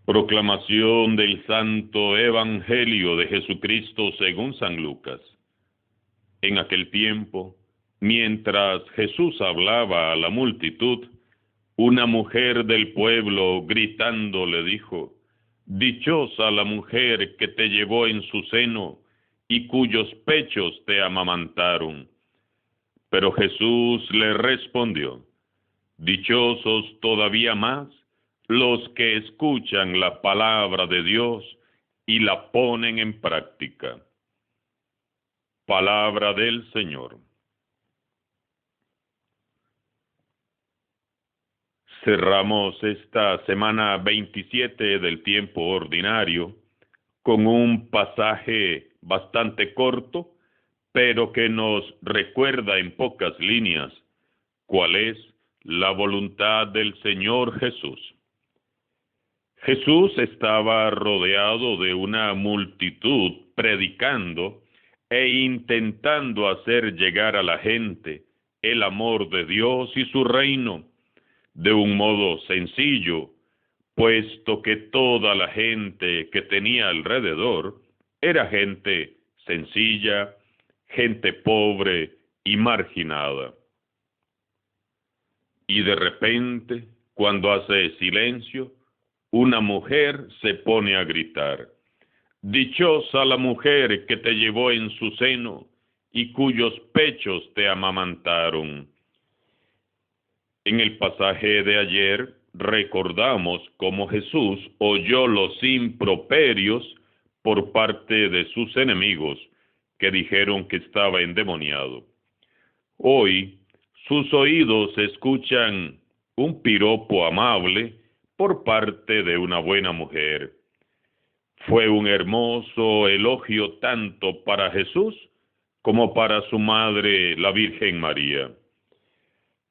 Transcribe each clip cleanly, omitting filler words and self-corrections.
Proclamación del Santo Evangelio de Jesucristo según San Lucas. En aquel tiempo, mientras Jesús hablaba a la multitud, una mujer del pueblo gritando le dijo: «Dichosa la mujer que te llevó en su seno y cuyos pechos te amamantaron». Pero Jesús le respondió: «Dichosos todavía más los que escuchan la palabra de Dios y la ponen en práctica». Palabra del Señor. Cerramos esta semana 27 del tiempo ordinario con un pasaje bastante corto, pero que nos recuerda en pocas líneas cuál es la voluntad del Señor Jesús. Jesús estaba rodeado de una multitud predicando e intentando hacer llegar a la gente el amor de Dios y su reino de un modo sencillo, puesto que toda la gente que tenía alrededor era gente sencilla, gente pobre y marginada. Y de repente, cuando hace silencio, una mujer se pone a gritar: «Dichosa la mujer que te llevó en su seno y cuyos pechos te amamantaron». En el pasaje de ayer recordamos cómo Jesús oyó los improperios por parte de sus enemigos que dijeron que estaba endemoniado. Hoy sus oídos escuchan un piropo amable por parte de una buena mujer. Fue un hermoso elogio tanto para Jesús como para su madre, la Virgen María.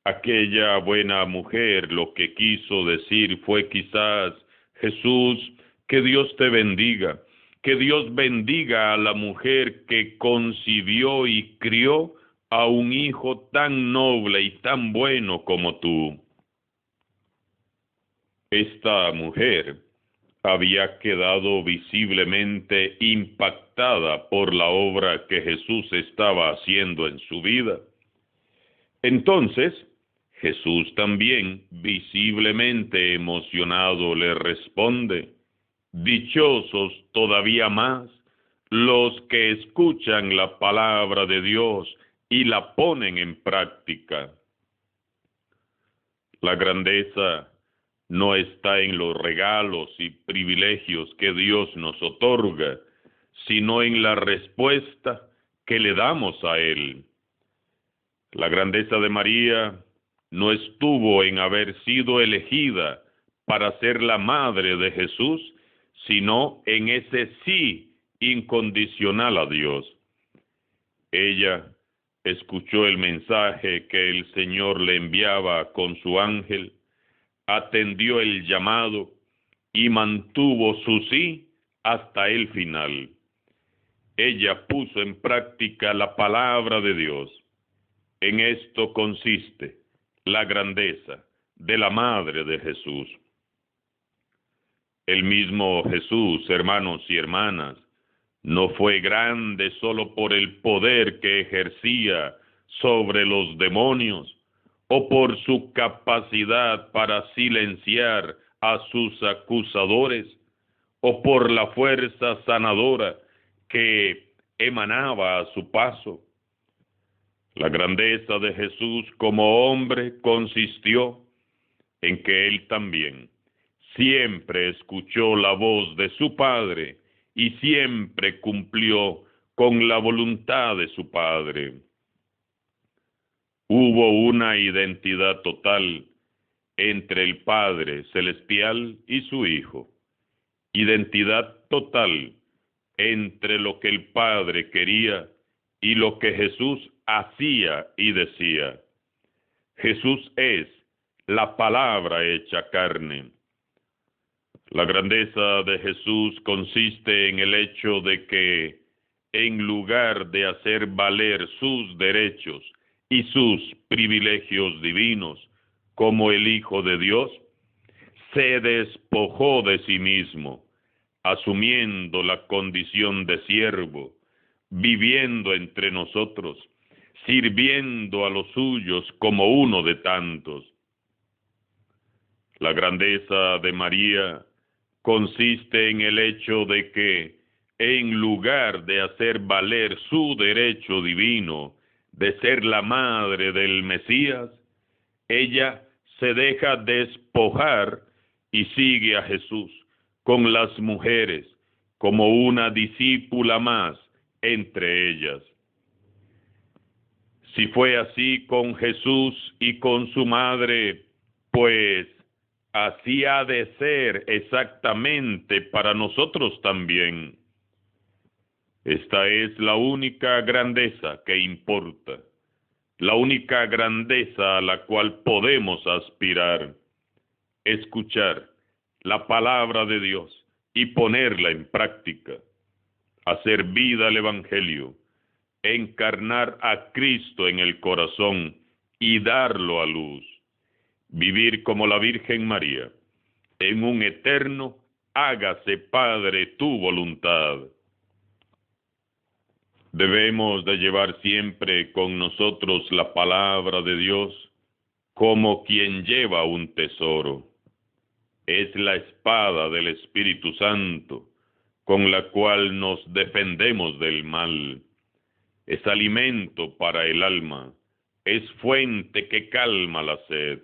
Aquella buena mujer lo que quiso decir fue quizás: «Jesús, que Dios te bendiga, que Dios bendiga a la mujer que concibió y crió a un hijo tan noble y tan bueno como tú». Esta mujer había quedado visiblemente impactada por la obra que Jesús estaba haciendo en su vida. Entonces, Jesús también, visiblemente emocionado, le responde: «Dichosos todavía más los que escuchan la palabra de Dios y la ponen en práctica». La grandeza no está en los regalos y privilegios que Dios nos otorga, sino en la respuesta que le damos a Él. La grandeza de María no estuvo en haber sido elegida para ser la madre de Jesús, sino en ese sí incondicional a Dios. Ella escuchó el mensaje que el Señor le enviaba con su ángel, atendió el llamado y mantuvo su sí hasta el final. Ella puso en práctica la palabra de Dios. En esto consiste la grandeza de la Madre de Jesús. El mismo Jesús, hermanos y hermanas, no fue grande solo por el poder que ejercía sobre los demonios o por su capacidad para silenciar a sus acusadores o por la fuerza sanadora que emanaba a su paso. La grandeza de Jesús como hombre consistió en que Él también siempre escuchó la voz de su Padre y siempre cumplió con la voluntad de su Padre. Hubo una identidad total entre el Padre Celestial y su Hijo, identidad total entre lo que el Padre quería y lo que Jesús hacía y decía. Jesús es la palabra hecha carne. La grandeza de Jesús consiste en el hecho de que, en lugar de hacer valer sus derechos y sus privilegios divinos como el Hijo de Dios, se despojó de sí mismo, asumiendo la condición de siervo, viviendo entre nosotros, sirviendo a los suyos como uno de tantos. La grandeza de María consiste en el hecho de que, en lugar de hacer valer su derecho divino de ser la madre del Mesías, ella se deja despojar y sigue a Jesús con las mujeres como una discípula más entre ellas. Si fue así con Jesús y con su madre, pues así ha de ser exactamente para nosotros también. Esta es la única grandeza que importa, la única grandeza a la cual podemos aspirar: escuchar la palabra de Dios y ponerla en práctica, hacer vida al Evangelio, encarnar a Cristo en el corazón y darlo a luz, vivir como la Virgen María, en un eterno hágase, Padre, tu voluntad. Debemos de llevar siempre con nosotros la palabra de Dios como quien lleva un tesoro. Es la espada del Espíritu Santo con la cual nos defendemos del mal. Es alimento para el alma, es fuente que calma la sed,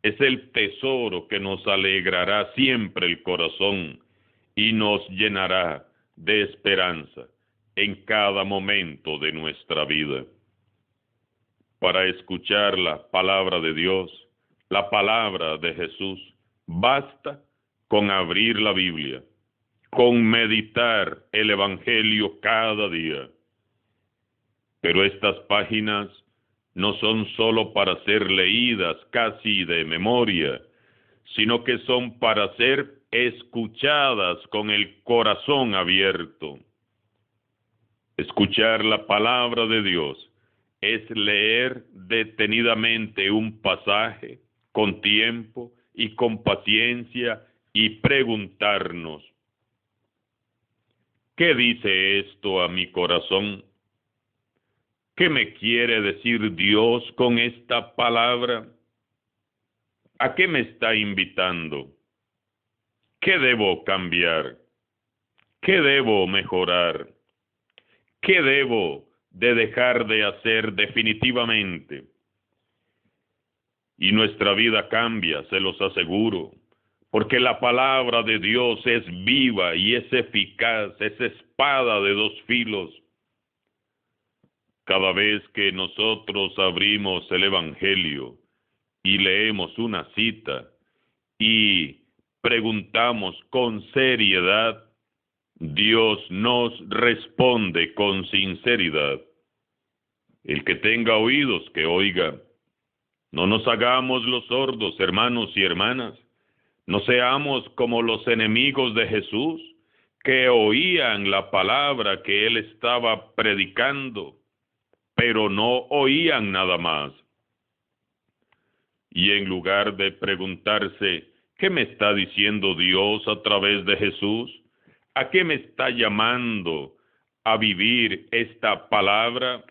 es el tesoro que nos alegrará siempre el corazón y nos llenará de esperanza en cada momento de nuestra vida. Para escuchar la palabra de Dios, la palabra de Jesús, basta con abrir la Biblia, con meditar el Evangelio cada día. Pero estas páginas no son solo para ser leídas casi de memoria, sino que son para ser escuchadas con el corazón abierto. Escuchar la palabra de Dios es leer detenidamente un pasaje con tiempo y con paciencia y preguntarnos: ¿qué dice esto a mi corazón? ¿Qué me quiere decir Dios con esta palabra? ¿A qué me está invitando? ¿Qué debo cambiar? ¿Qué debo mejorar? ¿Qué debo de dejar de hacer definitivamente? Y nuestra vida cambia, se los aseguro, porque la palabra de Dios es viva y es eficaz, es espada de dos filos. Cada vez que nosotros abrimos el Evangelio y leemos una cita y preguntamos con seriedad, Dios nos responde con sinceridad. El que tenga oídos, que oiga. No nos hagamos los sordos, hermanos y hermanas. No seamos como los enemigos de Jesús, que oían la palabra que él estaba predicando, pero no oían nada más. Y en lugar de preguntarse, ¿qué me está diciendo Dios a través de Jesús? ¿A qué me está llamando a vivir esta palabra?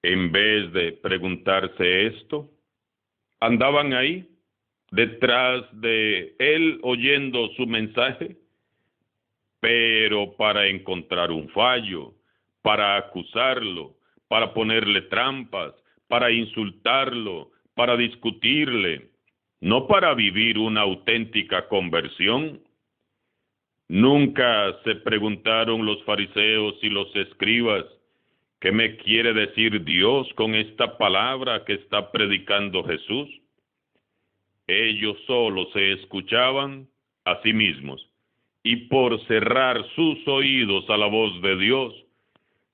En vez de preguntarse esto, andaban ahí, detrás de él, oyendo su mensaje, pero para encontrar un fallo, para acusarlo, para ponerle trampas, para insultarlo, para discutirle, no para vivir una auténtica conversión. Nunca se preguntaron los fariseos y los escribas: ¿qué me quiere decir Dios con esta palabra que está predicando Jesús? Ellos solo se escuchaban a sí mismos, y por cerrar sus oídos a la voz de Dios,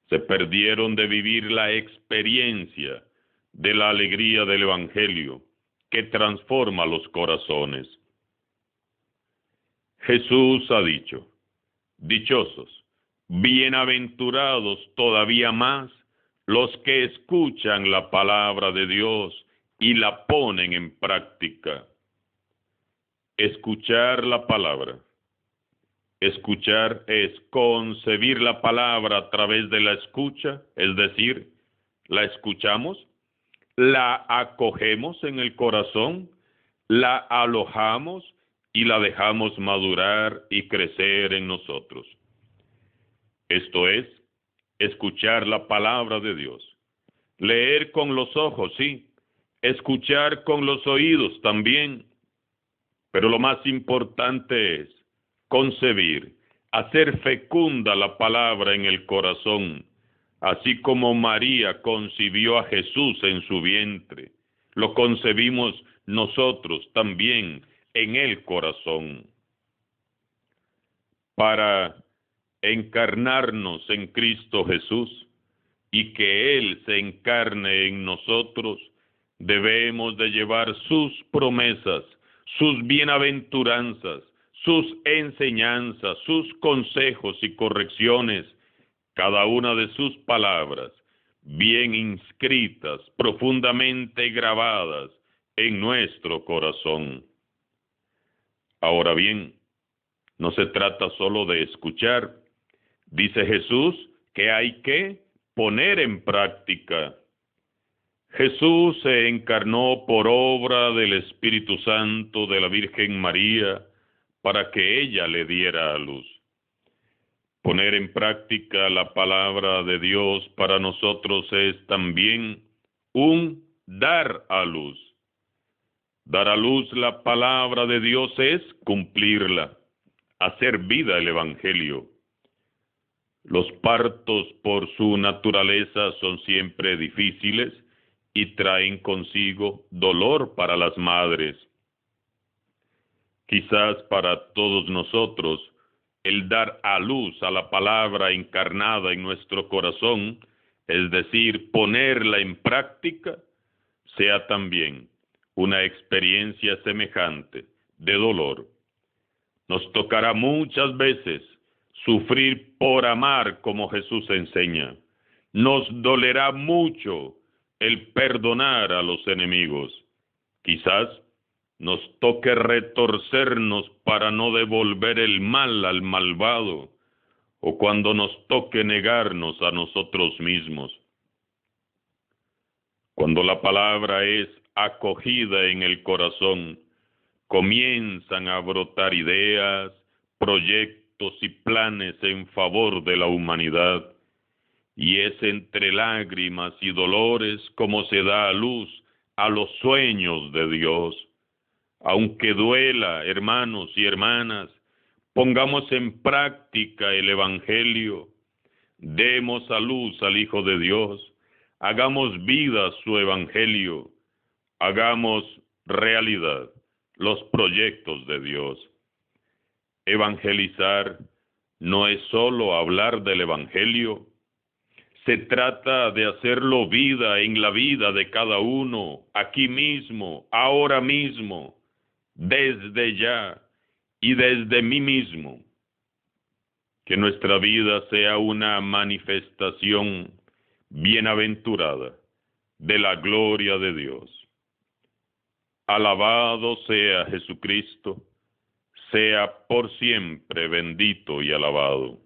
se perdieron de vivir la experiencia de la alegría del Evangelio que transforma los corazones. Jesús ha dicho: dichosos, bienaventurados todavía más los que escuchan la palabra de Dios y la ponen en práctica. escuchar la palabra. Escuchar es concebir la palabra a través de la escucha, es decir, la escuchamos, la acogemos en el corazón, la alojamos y la dejamos madurar y crecer en nosotros. Esto es, escuchar la palabra de Dios. Leer con los ojos, sí. Escuchar con los oídos también. Pero lo más importante es concebir, hacer fecunda la palabra en el corazón, así como María concibió a Jesús en su vientre. Lo concebimos nosotros también en el corazón. Para encarnarnos en Cristo Jesús y que Él se encarne en nosotros, debemos de llevar sus promesas, sus bienaventuranzas, sus enseñanzas, sus consejos y correcciones, cada una de sus palabras, bien inscritas, profundamente grabadas en nuestro corazón. Ahora bien, no se trata solo de escuchar. Dice Jesús que hay que poner en práctica. Jesús se encarnó por obra del Espíritu Santo de la Virgen María para que ella le diera a luz. Poner en práctica la palabra de Dios para nosotros es también un dar a luz. Dar a luz la palabra de Dios es cumplirla, hacer vida el Evangelio. Los partos por su naturaleza son siempre difíciles y traen consigo dolor para las madres. Quizás para todos nosotros, el dar a luz a la palabra encarnada en nuestro corazón, es decir, ponerla en práctica, sea también una experiencia semejante de dolor. Nos tocará muchas veces sufrir por amar como Jesús enseña. Nos dolerá mucho el perdonar a los enemigos. Quizás nos toque retorcernos para no devolver el mal al malvado, o cuando nos toque negarnos a nosotros mismos. Cuando la palabra es acogida en el corazón, comienzan a brotar ideas, proyectos y planes en favor de la humanidad, y es entre lágrimas y dolores como se da a luz a los sueños de Dios. Aunque duela, hermanos y hermanas, pongamos en práctica el Evangelio, demos a luz al Hijo de Dios, hagamos vida su Evangelio, hagamos realidad los proyectos de Dios. Evangelizar no es solo hablar del Evangelio, se trata de hacerlo vida en la vida de cada uno, aquí mismo, ahora mismo, desde ya y desde mí mismo. Que nuestra vida sea una manifestación bienaventurada de la gloria de Dios. Alabado sea Jesucristo, sea por siempre bendito y alabado.